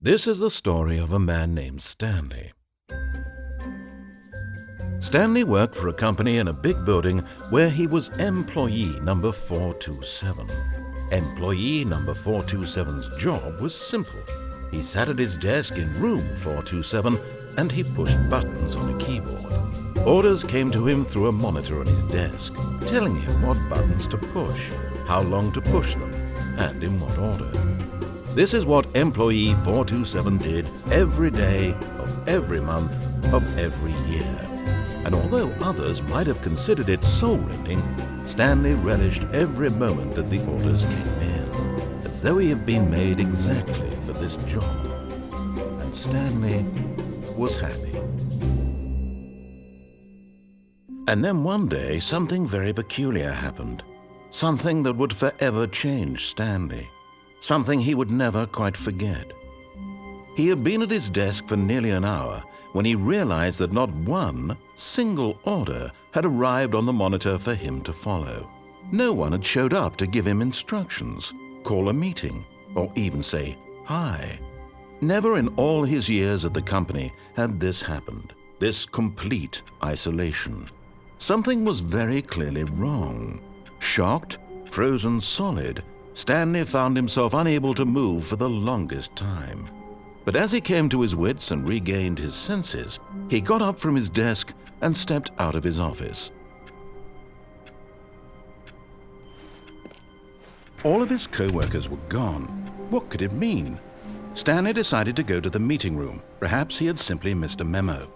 This is the story of a man named Stanley. Stanley worked for a company in a big building where he was employee number 427. Employee number 427's job was simple. He sat at his desk in room 427 and he pushed buttons on a keyboard. Orders came to him through a monitor on his desk, telling him what buttons to push, how long to push them, and in what order. This is what employee 427 did every day of every month of every year. And although others might have considered it soul-rending, Stanley relished every moment that the orders came in, as though he had been made exactly for this job. And Stanley was happy. And then one day, something very peculiar happened. Something that would forever change Stanley. Something he would never quite forget. He had been at his desk for nearly an hour when he realized that not one single order had arrived on the monitor for him to follow. No one had showed up to give him instructions, call a meeting, or even say hi. Never in all his years at the company had this happened, this complete isolation. Something was very clearly wrong. Shocked, frozen solid, Stanley found himself unable to move for the longest time. But as he came to his wits and regained his senses, he got up from his desk and stepped out of his office. All of his co-workers were gone. What could it mean? Stanley decided to go to the meeting room. Perhaps he had simply missed a memo.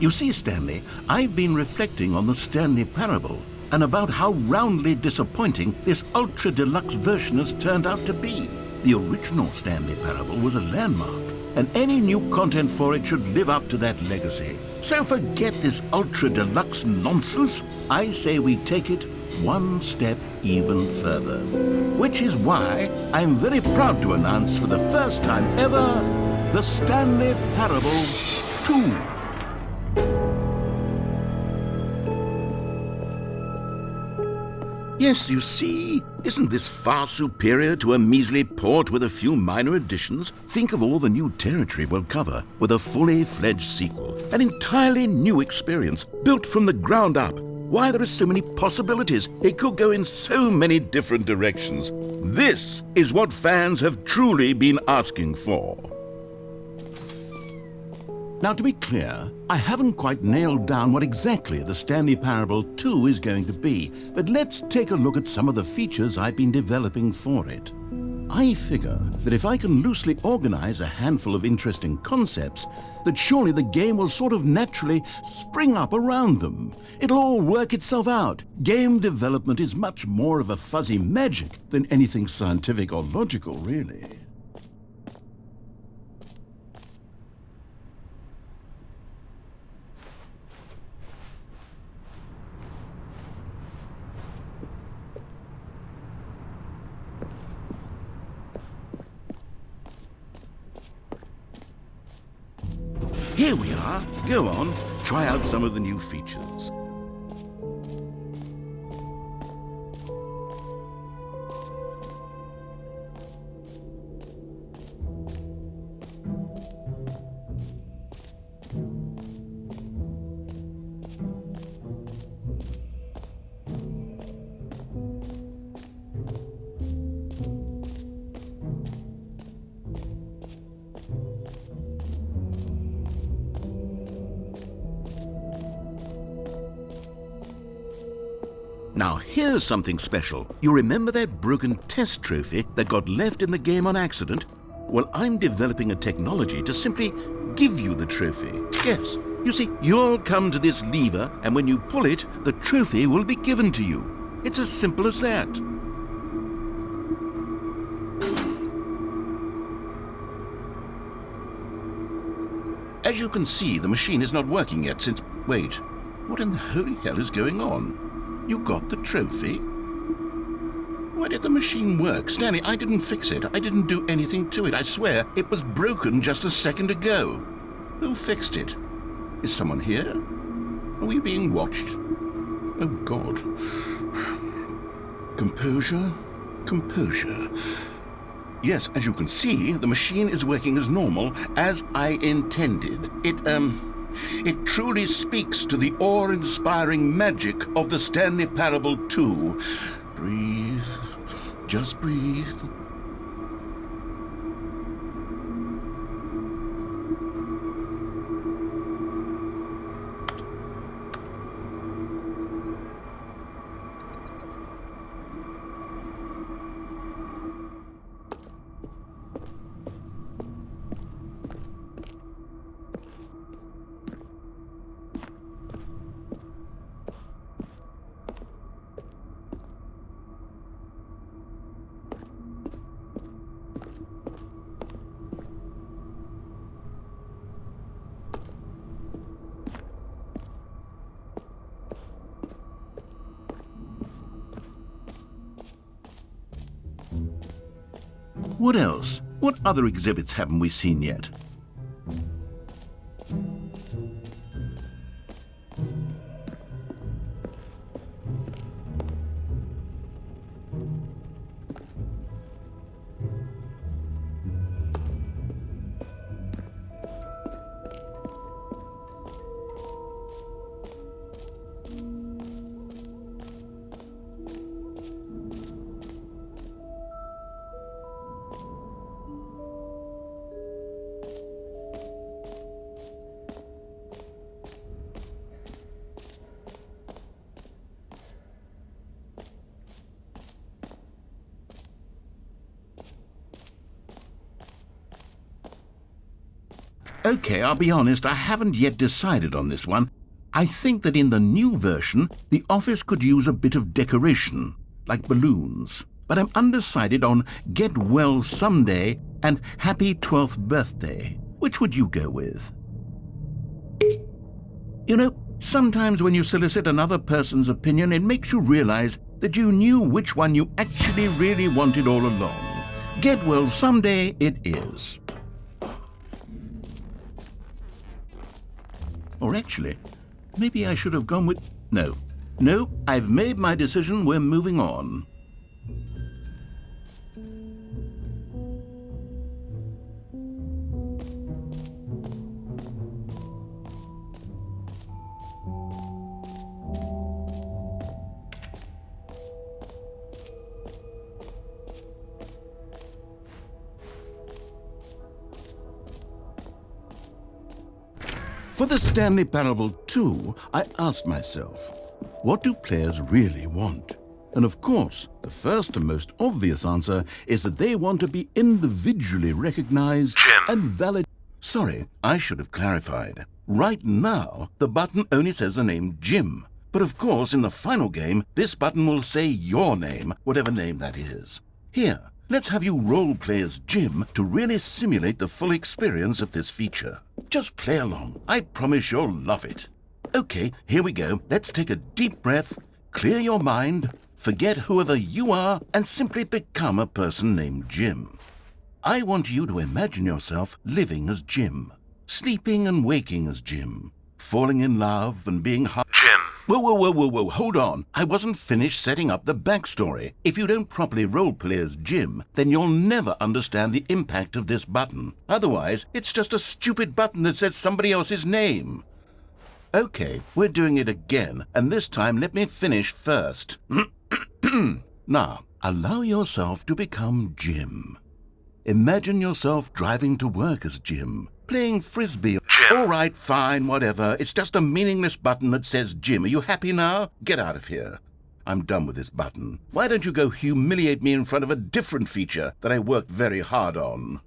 You see, Stanley, I've been reflecting on the Stanley Parable and about how roundly disappointing this ultra-deluxe version has turned out to be. The original Stanley Parable was a landmark, and any new content for it should live up to that legacy. So forget this ultra-deluxe nonsense. I say we take it one step even further. Which is why I'm very proud to announce for the first time ever, the Stanley Parable 2. Yes, you see, isn't this far superior to a measly port with a few minor additions? Think of all the new territory we'll cover with a fully fledged sequel, an entirely new experience, built from the ground up. Why, there are so many possibilities. It could go in so many different directions. This is what fans have truly been asking for. Now, to be clear, I haven't quite nailed down what exactly the Stanley Parable 2 is going to be, but let's take a look at some of the features I've been developing for it. I figure that if I can loosely organize a handful of interesting concepts, that surely the game will sort of naturally spring up around them. It'll all work itself out. Game development is much more of a fuzzy magic than anything scientific or logical, really. Here we are. Go on, try out some of the new features. Now here's something special. You remember that broken test trophy that got left in the game on accident? Well, I'm developing a technology to simply give you the trophy. Yes, you see, you'll come to this lever, and when you pull it, the trophy will be given to you. It's as simple as that. As you can see, the machine is not working yet since... Wait, what in the holy hell is going on? You got the trophy? Why did the machine work? Stanley, I didn't fix it. I didn't do anything to it. I swear, it was broken just a second ago. Who fixed it? Is someone here? Are we being watched? Oh, God. Composure, composure. Yes, as you can see, the machine is working as normal, as I intended. It truly speaks to the awe-inspiring magic of the Stanley Parable 2. Breathe. Just breathe. What else? What other exhibits haven't we seen yet? Okay, I'll be honest, I haven't yet decided on this one. I think that in the new version, the office could use a bit of decoration, like balloons. But I'm undecided on Get Well Someday and Happy 12th Birthday. Which would you go with? You know, sometimes when you solicit another person's opinion, it makes you realize that you knew which one you actually really wanted all along. Get Well Someday it is. Or actually, maybe I should have gone with... No, I've made my decision, we're moving on. For the Stanley Parable 2, I asked myself, what do players really want? And of course, the first and most obvious answer is that they want to be individually recognized and valid. Sorry, I should have clarified. Right now, the button only says the name Jim. But of course, in the final game, this button will say your name, whatever name that is. Here, let's have you role-play as Jim to really simulate the full experience of this feature. Just play along. I promise you'll love it. Okay, here we go. Let's take a deep breath, clear your mind, forget whoever you are, and simply become a person named Jim. I want you to imagine yourself living as Jim, sleeping and waking as Jim, falling in love and being Jim. Whoa, hold on. I wasn't finished setting up the backstory. If you don't properly roleplay as Jim, then you'll never understand the impact of this button. Otherwise, it's just a stupid button that says somebody else's name. Okay, we're doing it again, and this time let me finish first. Now, allow yourself to become Jim. Imagine yourself driving to work as Jim, playing frisbee. All right, fine, whatever. It's just a meaningless button that says Jim. Are you happy now? Get out of here. I'm done with this button. Why don't you go humiliate me in front of a different feature that I worked very hard on?